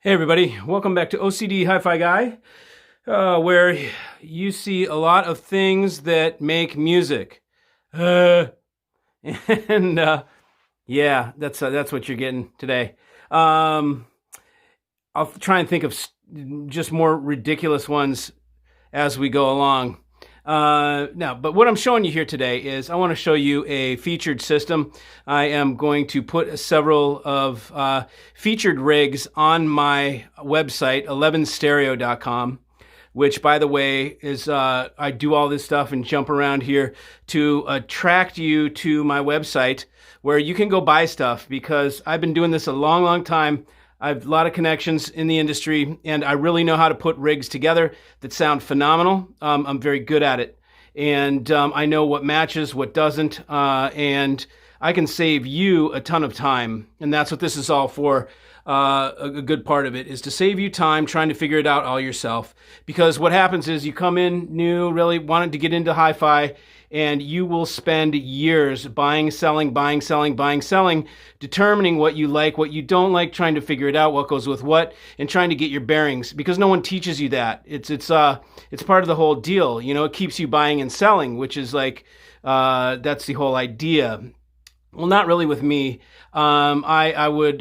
Hey everybody, welcome back to OCD Hi-Fi Guy, where you see a lot of things that make music. And yeah, that's what you're getting today. I'll try and think of just more ridiculous ones as we go along. But what I'm showing you here today is I want to show you a featured system. I am going to put several of featured rigs on my website, 11stereo.com, which, by the way, is I do all this stuff and jump around here to attract you to my website where you can go buy stuff, because I've been doing this a long, long time. I have a lot of connections in the industry, and I really know how to put rigs together that sound phenomenal. I'm very good at it, and I know what matches, what doesn't, and I can save you a ton of time, and that's what this is all for. A good part of it is to save you time trying to figure it out all yourself, because what happens is you come in new, really wanted to get into hi-fi, and you will spend years buying, selling, determining what you like, what you don't like, trying to figure it out, what goes with what, and trying to get your bearings, because no one teaches you that. It's part of the whole deal. You know, it keeps you buying and selling, which is like, that's the whole idea. Well, not really with me. I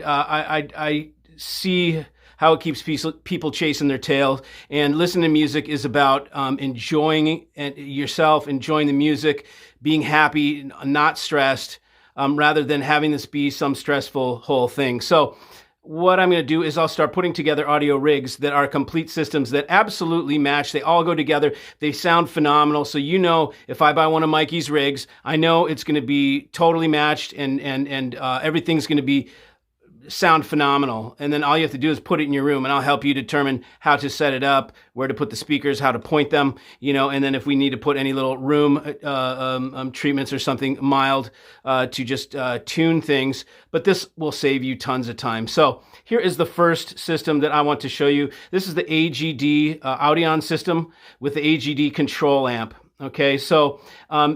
see how it keeps people chasing their tails, and listening to music is about enjoying yourself, enjoying the music, being happy, not stressed, rather than having this be some stressful whole thing. So what I'm going to do is I'll start putting together audio rigs that are complete systems that absolutely match. They all go together. They sound phenomenal. So you know, if I buy one of Mikey's rigs, I know it's going to be totally matched, and everything's going to be sound phenomenal. And then all you have to do is put it in your room, and I'll help you determine how to set it up, where to put the speakers, how to point them, you know, and then if we need to put any little room treatments or something mild to just tune things. But this will save you tons of time. So here is the first system that I want to show you. This is the AGD Audion system with the AGD control amp. Okay, so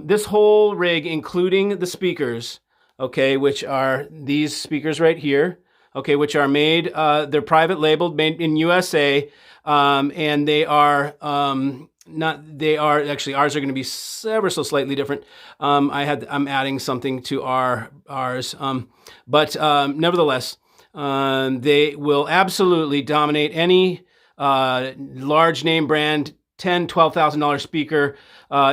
this whole rig, including the speakers, okay, which are these speakers right here, okay, which are made, they're private labeled, made in USA, and they are actually, ours are going to be ever so slightly different. I'm adding something to ours, but nevertheless, they will absolutely dominate any large name brand $10,000-$12,000 speaker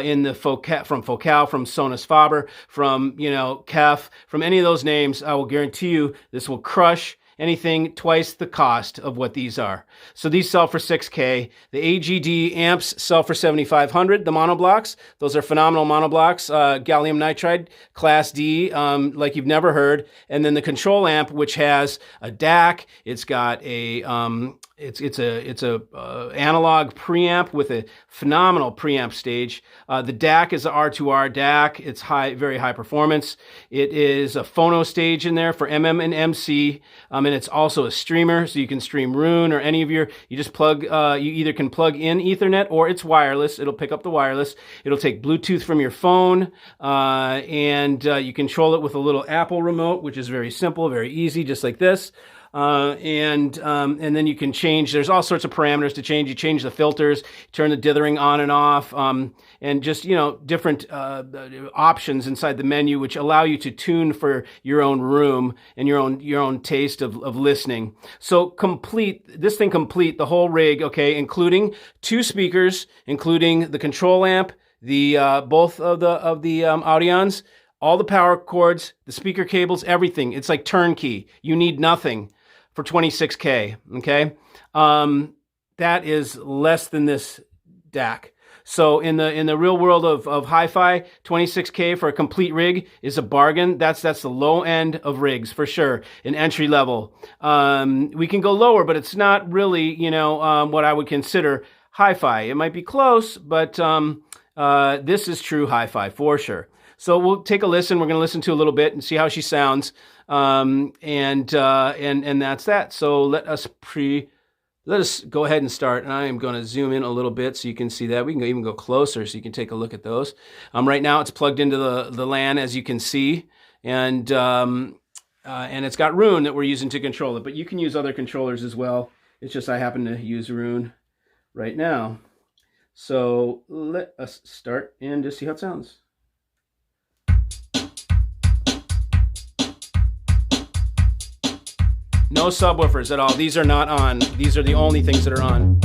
in the from Focal, from Sonus Faber, from Kef, from any of those names. I will guarantee you this will crush anything twice the cost of what these are. So these sell for $6K. The AGD amps sell for $7,500. The monoblocks, those are phenomenal monoblocks, gallium nitride, class D, like you've never heard. And then the control amp, which has a DAC, it's got a it's a analog preamp with a phenomenal preamp stage. The DAC is a R2R DAC. It's very high performance. It is a phono stage in there for MM and MC, and it's also a streamer, so you can stream Rune or any of you just plug. You either can plug in Ethernet or it's wireless. It'll pick up the wireless. It'll take Bluetooth from your phone, and you control it with a little Apple remote, which is very simple, very easy, just like this. And then you can change, there's all sorts of parameters to change. You change the filters, turn the dithering on and off, and just, different options inside the menu, which allow you to tune for your own room and your own taste of listening. So this thing complete, the whole rig, okay, including two speakers, including the control amp, the both of the Audions, all the power cords, the speaker cables, everything. It's like turnkey. You need nothing for $26K, okay? That is less than this DAC. So in the real world of hi-fi, $26K for a complete rig is a bargain. That's the low end of rigs for sure, an entry level. We can go lower, but it's not really, what I would consider hi-fi. It might be close, but this is true hi-fi for sure. So we'll take a listen. We're going to listen to a little bit and see how she sounds, and that's that. So let us go ahead and start. And I am going to zoom in a little bit so you can see that. We can even go closer so you can take a look at those. Right now it's plugged into the LAN, as you can see, and and it's got Rune that we're using to control it, but you can use other controllers as well. It's just I happen to use Rune right now. So let us start and just see how it sounds. No subwoofers at all. These are not on. These are the only things that are on.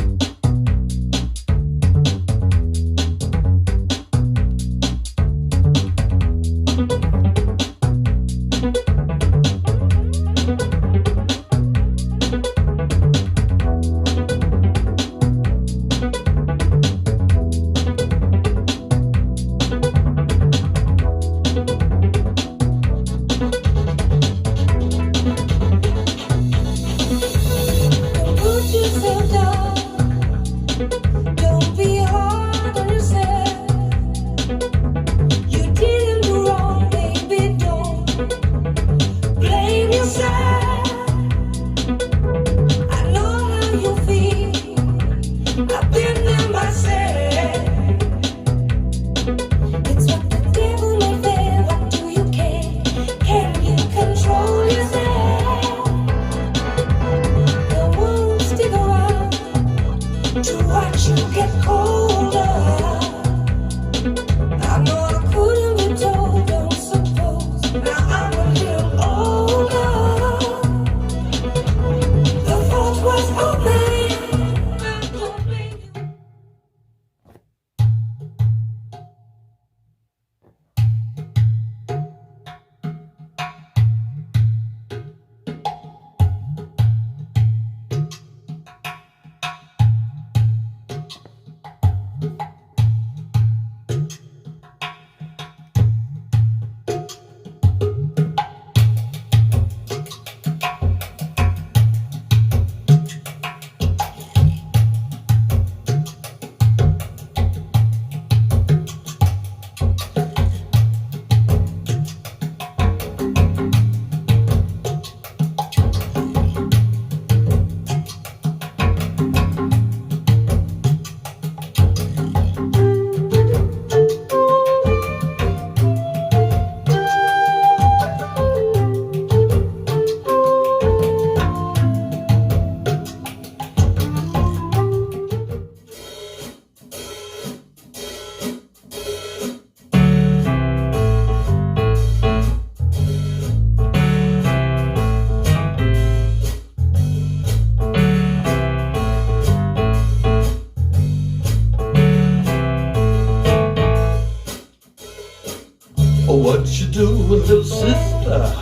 What you doing, little sister?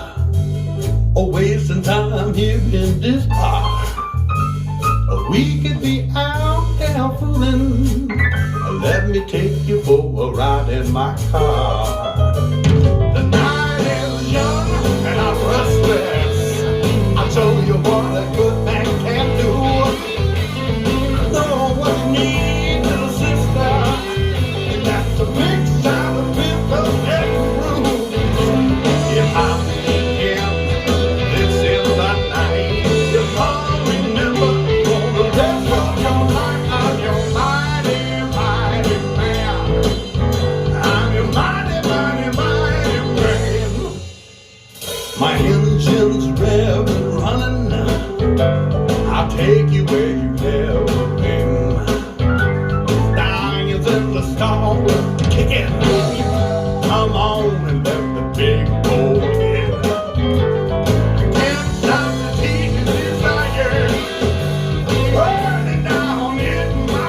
Wasting time here in this park. We could be out there fooling. Let me take you for a ride in my car. The night is young and I'm restless. I'll show you what a good man can do. Know what you need, little sister. That's a big sound of people getting through. If I'm in this in the night, if I remember for the rest of your life, I'm your mighty, mighty man. I'm your mighty, mighty, mighty man. My engine's revving, running. I'll take you where you've never been. Dying is in the storm, kicking. Come on and let the big boy in. I can't stop the heat desire burning down in my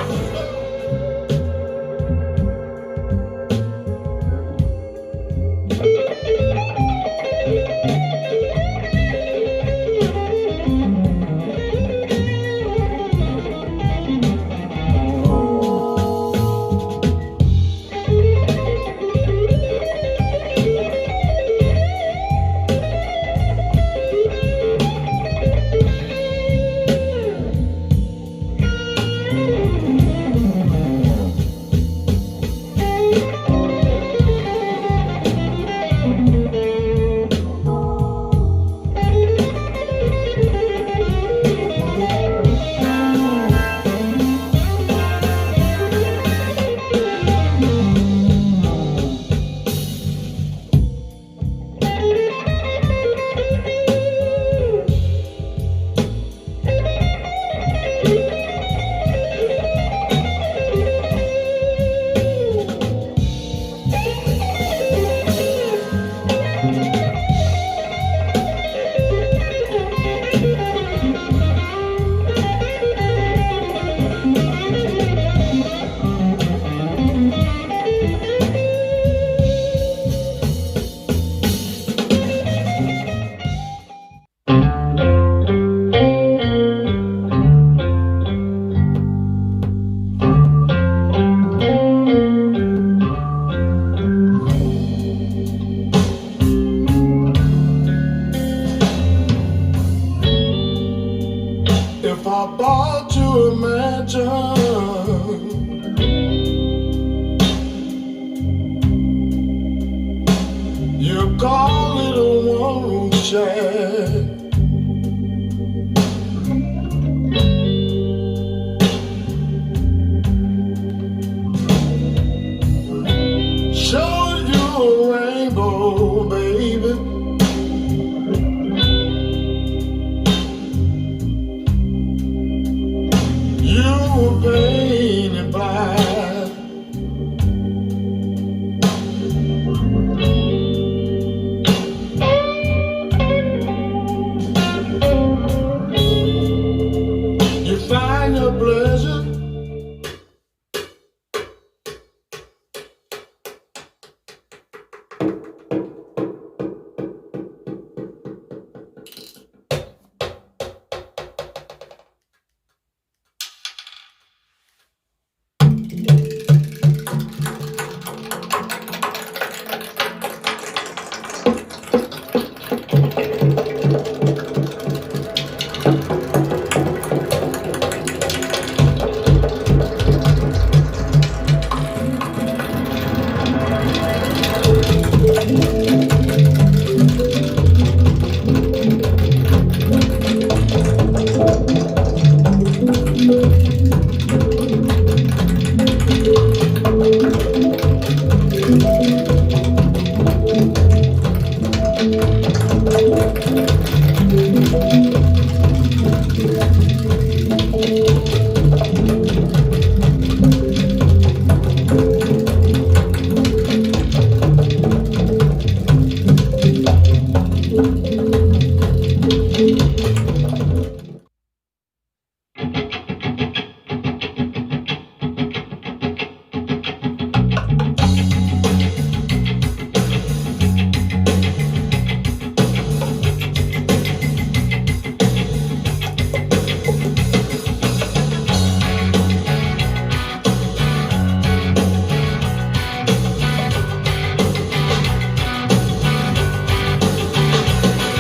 if I bought to imagine you call it a one-room shack, showed you a rainbow, baby. You were painted black. You find your pleasure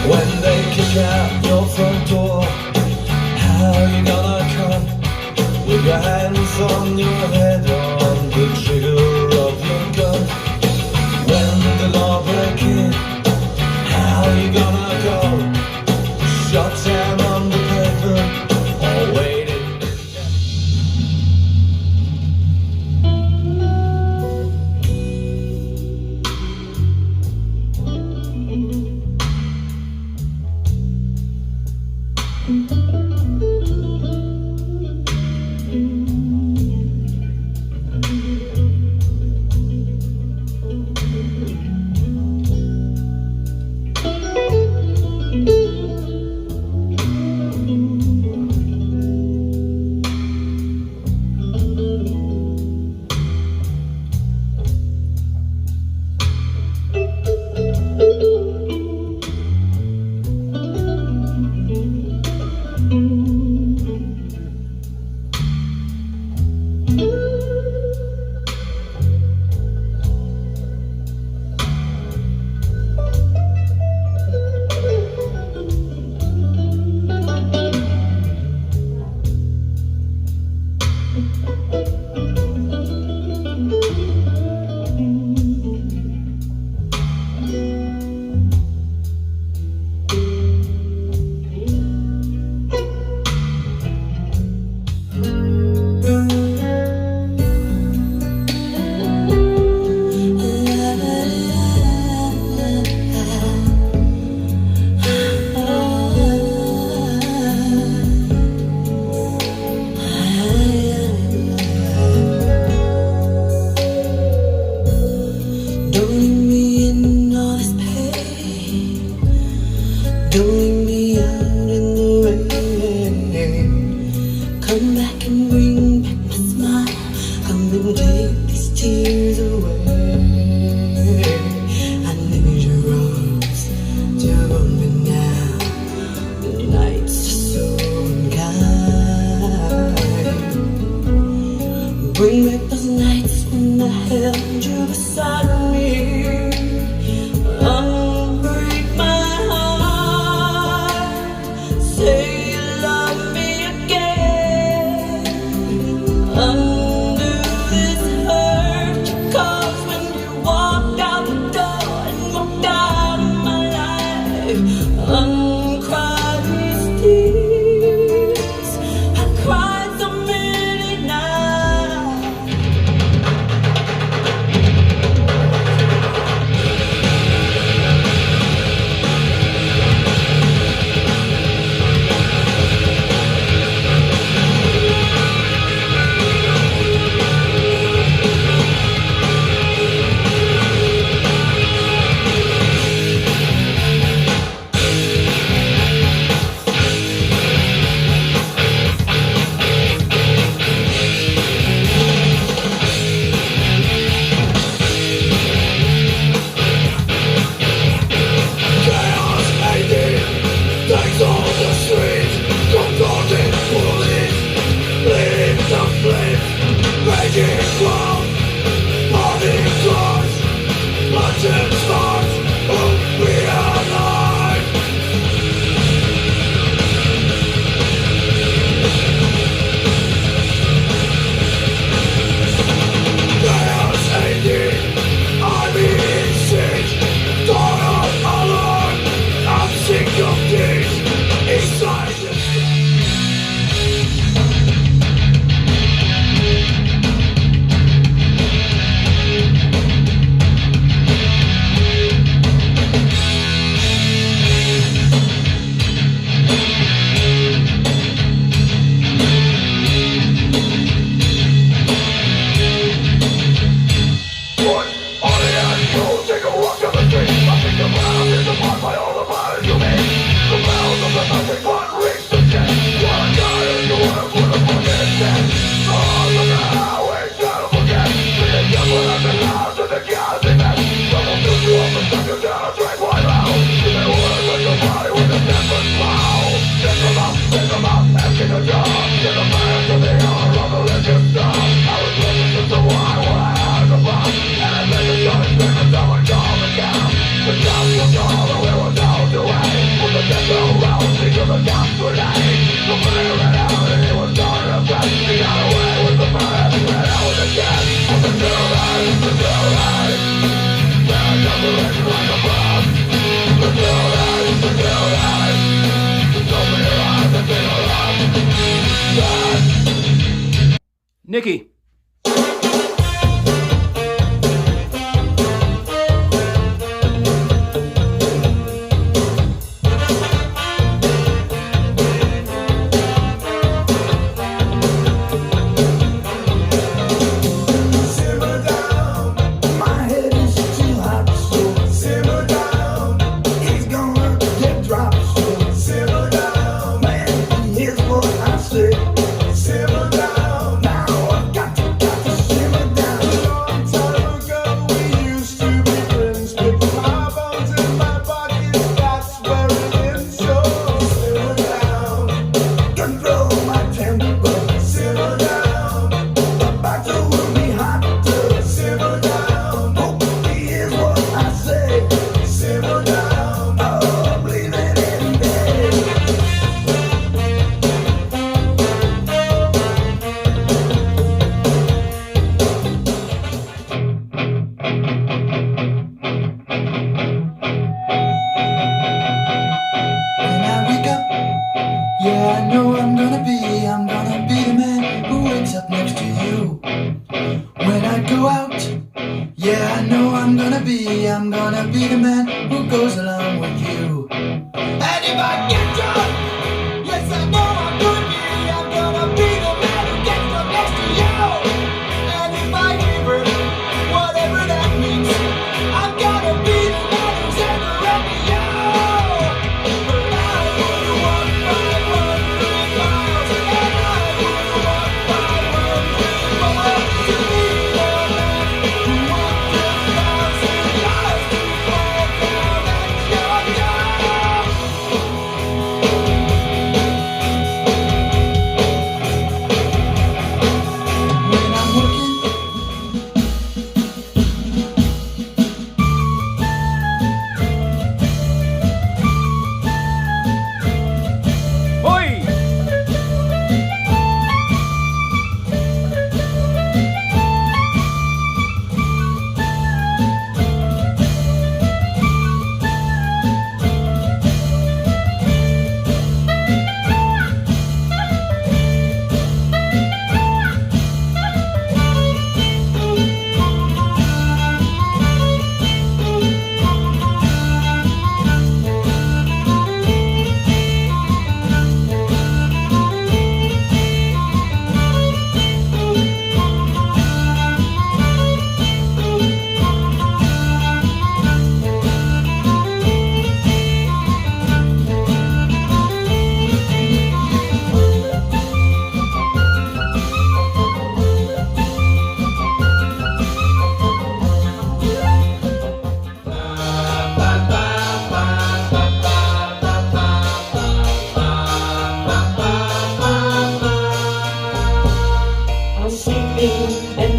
when they kick out your front door. How you gonna come with your hands on your head on the trigger of your gun? When the law break in, how you gonna go? Shut down on the pavement or waiting? Bring back those nights when I held you beside me. Unbreak my heart. Say you love me again. Nikki.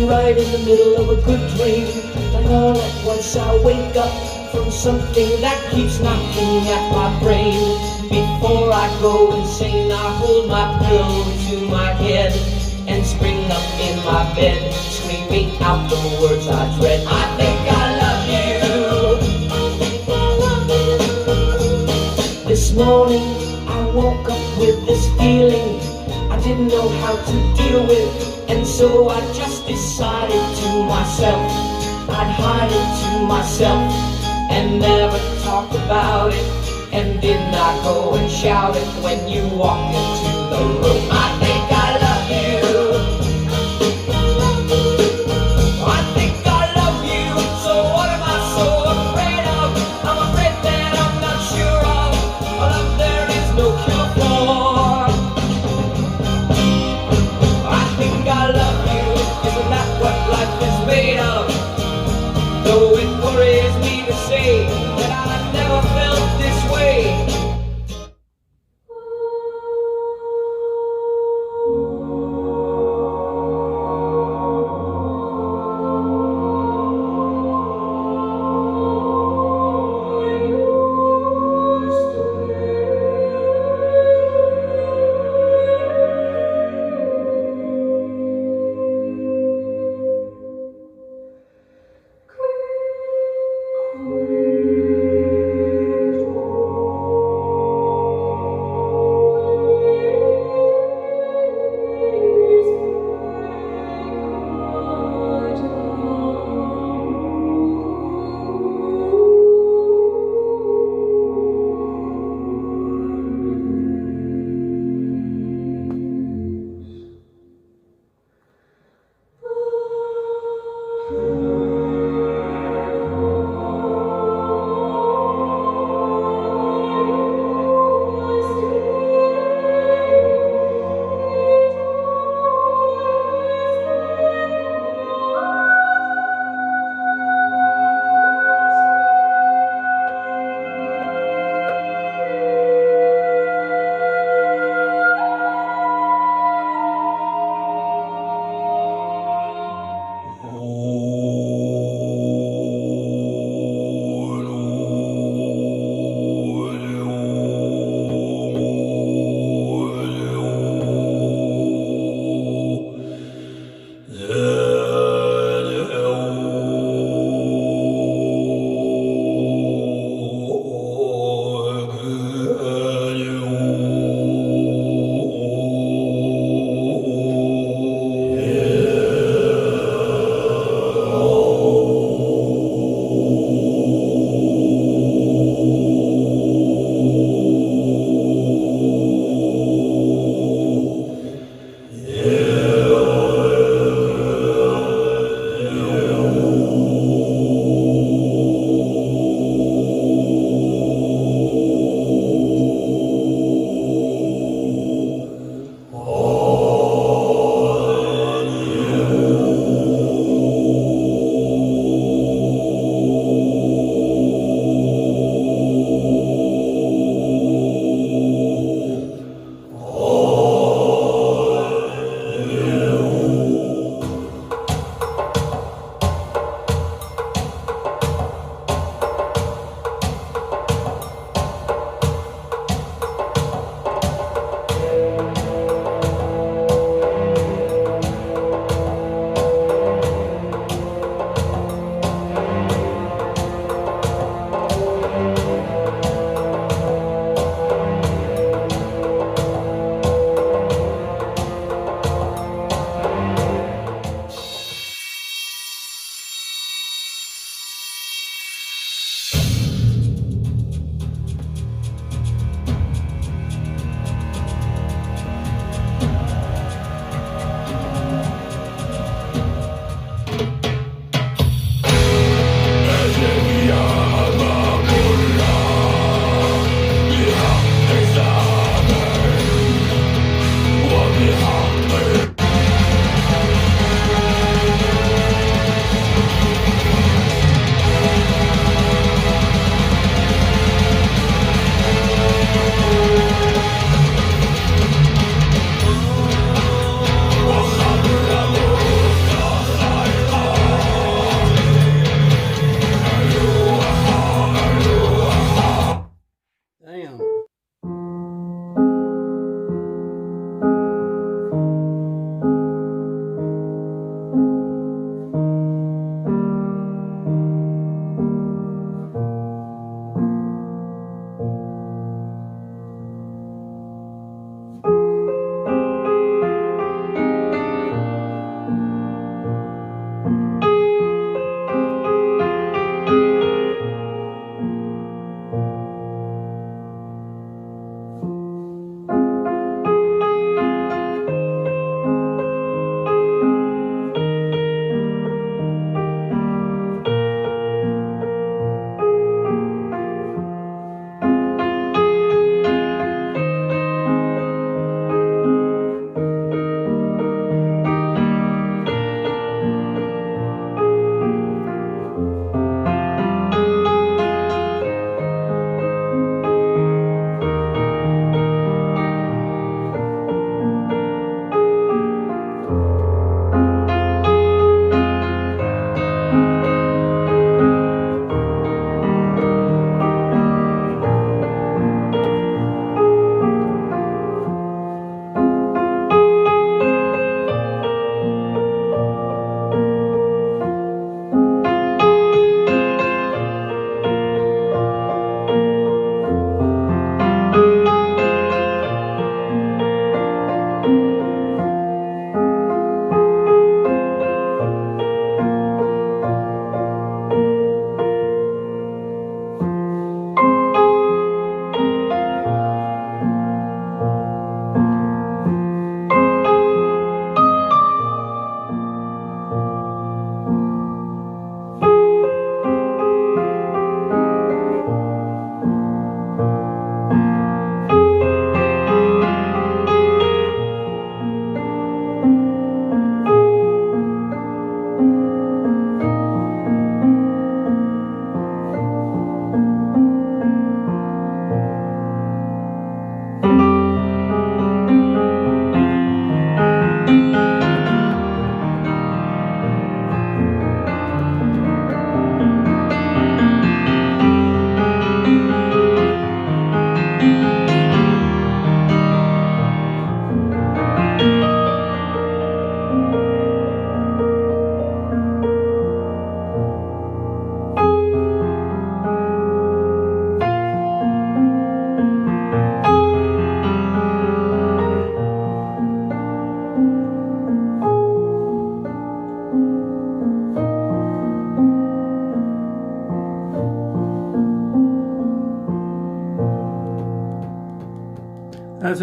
right in the middle of a good dream, and all at once I wake up from something that keeps knocking at my brain. Before I go insane, I hold my pillow to my head and spring up in my bed, screaming out the words I dread. I think I love you. This morning I woke up with this feeling I didn't know how to deal with, and so I just decided to myself I'd hide it to myself and never talk about it, and did not go and shout it when you walked into the room. I think I love you. I think I love you. So what am I so afraid of? I'm afraid that I'm not sure of a love there is no cure for. I think I love you. Isn't that what life is made of? Though it worries me to say that I've never felt this way.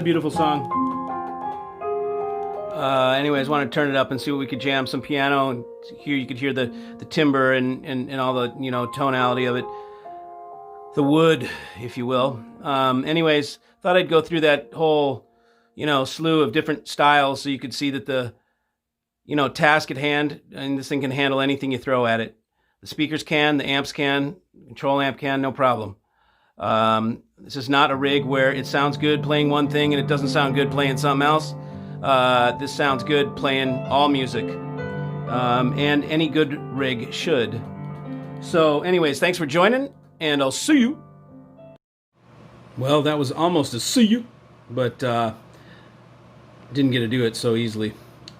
a beautiful song. Anyways, want to turn it up and see what we could jam some piano, and here you could hear the timbre and all the, you know, tonality of it, the wood, if you will. Anyways, thought I'd go through that whole, you know, slew of different styles so you could see that the, you know, task at hand, and this thing can handle anything you throw at it. The speakers can, the amps can, control amp can, no problem. This is not a rig where it sounds good playing one thing and it doesn't sound good playing something else. This sounds good playing all music, and any good rig should. So anyways, thanks for joining, and I'll see you. Well, that was almost a see you, but didn't get to do it so easily.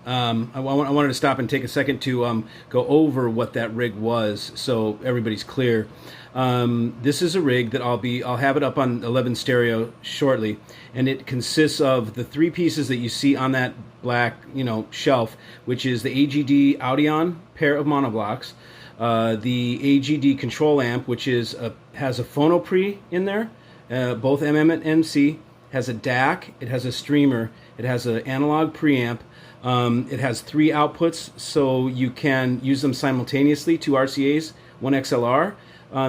I wanted to stop and take a second to go over what that rig was, so everybody's clear. This is a rig that I'll have it up on 11 stereo shortly, and it consists of the three pieces that you see on that black, you know, shelf, which is the AGD Audion pair of monoblocks, the AGD control amp, which has a phono pre in there, both MM and MC, has a DAC, it has a streamer, it has an analog preamp. It has three outputs, so you can use them simultaneously, 2 RCAs, 1 XLR,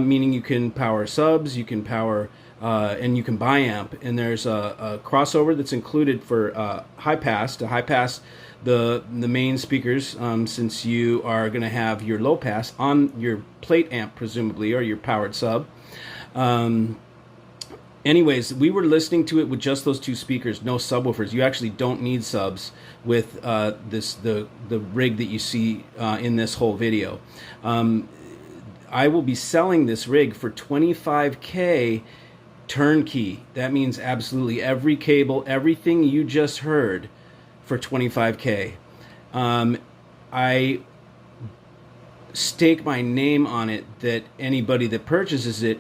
meaning you can power subs, you can power, and you can bi-amp. And there's a crossover that's included for high pass, to high pass the main speakers, since you are going to have your low pass on your plate amp, presumably, or your powered sub. Anyways, we were listening to it with just those two speakers, no subwoofers. You actually don't need subs with the rig that you see in this whole video. I will be selling this rig for $25K turnkey. That means absolutely every cable, everything you just heard, for $25K. I stake my name on it that anybody that purchases it,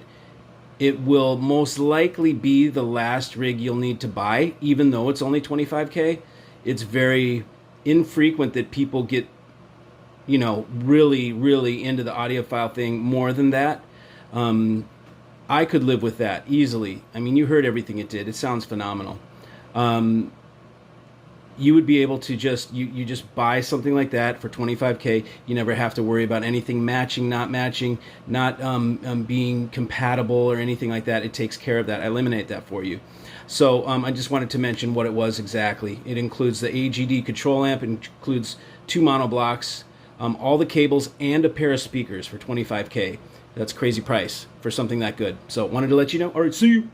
it will most likely be the last rig you'll need to buy, even though it's only $25K. It's very infrequent that people get, you know, really, really into the audiophile thing more than that. I could live with that easily. I mean, you heard everything it did. It sounds phenomenal. You would be able to just, you just buy something like that for $25K. You never have to worry about anything matching, not being compatible or anything like that. It takes care of that. I eliminate that for you. So I just wanted to mention what it was exactly. It includes the AGD control amp, it includes 2 monoblocks, all the cables, and a pair of speakers for $25K. That's a crazy price for something that good. So wanted to let you know. All right, see you.